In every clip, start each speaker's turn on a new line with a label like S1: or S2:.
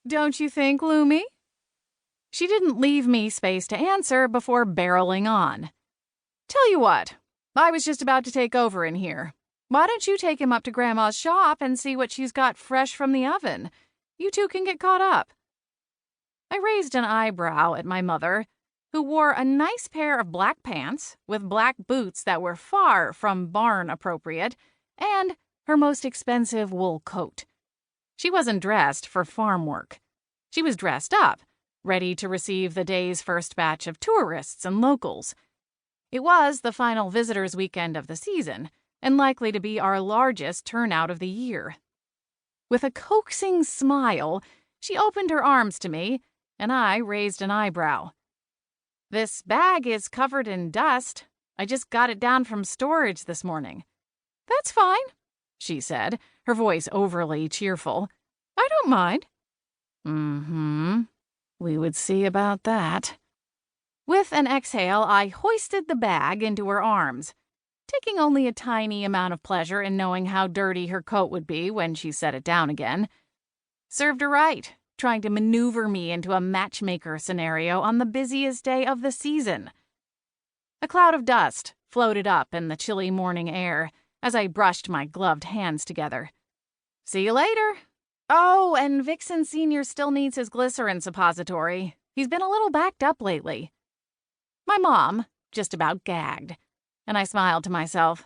S1: don't you think, Lumi? She didn't leave me space to answer before barreling on. Tell you what, I was just about to take over in here. Why don't you take him up to Grandma's shop and see what she's got fresh from the oven? You two can get caught up. I raised an eyebrow at my mother, who wore a nice pair of black pants with black boots that were far from barn appropriate, and her most expensive wool coat. She wasn't dressed for farm work. She was dressed up, ready to receive the day's first batch of tourists and locals. It was the final visitors' weekend of the season, and likely to be our largest turnout of the year. With a coaxing smile, she opened her arms to me, and I raised an eyebrow. This bag is covered in dust. I just got it down from storage this morning. That's fine, she said, her voice overly cheerful. I don't mind. We would see about that. With an exhale, I hoisted the bag into her arms, taking only a tiny amount of pleasure in knowing how dirty her coat would be when she set it down again. Served her right, trying to maneuver me into a matchmaker scenario on the busiest day of the season. A cloud of dust floated up in the chilly morning air as I brushed my gloved hands together. See you later. Oh, and Vixen Sr. still needs his glycerin suppository. He's been a little backed up lately. My mom just about gagged, and I smiled to myself,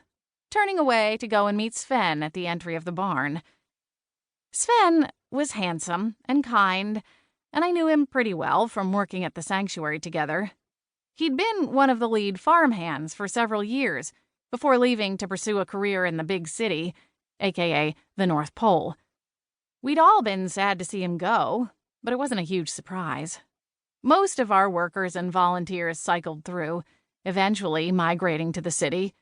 S1: turning away to go and meet Sven at the entry of the barn. Sven was handsome and kind, and I knew him pretty well from working at the sanctuary together. He'd been one of the lead farmhands for several years before leaving to pursue a career in the big city, aka the North Pole. We'd all been sad to see him go, but it wasn't a huge surprise. Most of our workers and volunteers cycled through, eventually migrating to the city.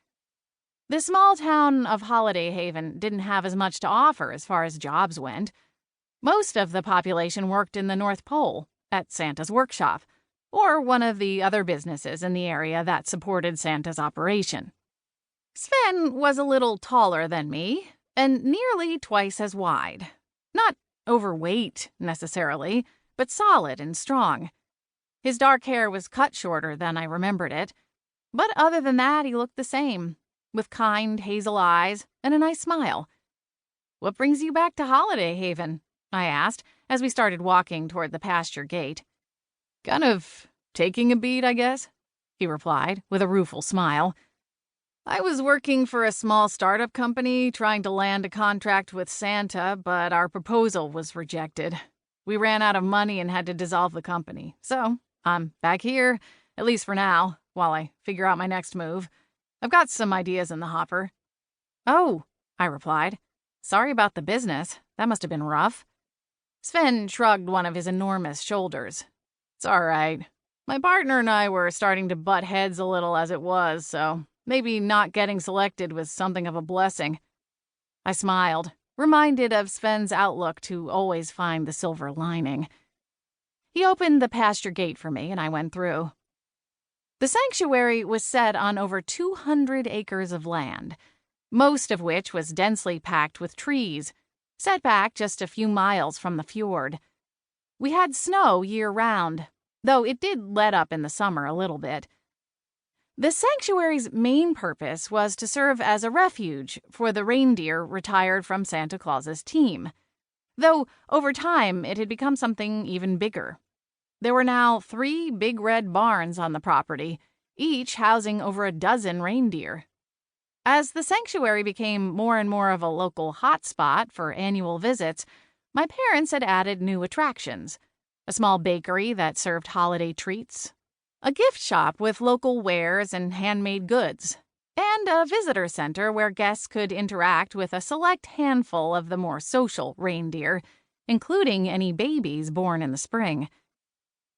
S1: The small town of Holiday Haven didn't have as much to offer as far as jobs went. Most of the population worked in the North Pole, at Santa's workshop, or one of the other businesses in the area that supported Santa's operation. Sven was a little taller than me, and nearly twice as wide. Not overweight, necessarily, but solid and strong. His dark hair was cut shorter than I remembered it, but other than that, he looked the same, with kind hazel eyes and a nice smile. What brings you back to Holiday Haven? I asked, as we started walking toward the pasture gate. Kind of taking a beat, I guess, he replied, with a rueful smile. I was working for a small startup company trying to land a contract with Santa, but our proposal was rejected. We ran out of money and had to dissolve the company, so I'm back here, at least for now, while I figure out my next move. I've got some ideas in the hopper. Oh, I replied. Sorry about the business. That must have been rough. Sven shrugged one of his enormous shoulders. It's all right. My partner and I were starting to butt heads a little as it was, so maybe not getting selected was something of a blessing. I smiled, reminded of Sven's outlook to always find the silver lining. He opened the pasture gate for me, and I went through. The sanctuary was set on over 200 acres of land, most of which was densely packed with trees, set back just a few miles from the fjord. We had snow year-round, though it did let up in the summer a little bit. The sanctuary's main purpose was to serve as a refuge for the reindeer retired from Santa Claus's team, though over time it had become something even bigger. There were now 3 big red barns on the property, each housing over a dozen reindeer. As the sanctuary became more and more of a local hotspot for annual visits, my parents had added new attractions: a small bakery that served holiday treats, a gift shop with local wares and handmade goods, and a visitor center where guests could interact with a select handful of the more social reindeer, including any babies born in the spring.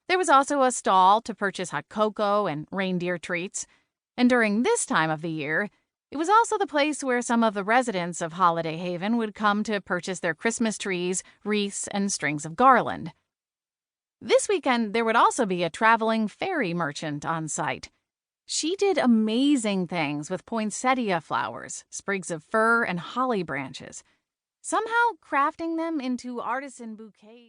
S1: There was also a stall to purchase hot cocoa and reindeer treats, and during this time of the year, it was also the place where some of the residents of Holiday Haven would come to purchase their Christmas trees, wreaths, and strings of garland. This weekend, there would also be a traveling fairy merchant on site. She did amazing things with poinsettia flowers, sprigs of fir, and holly branches, somehow crafting them into artisan bouquets.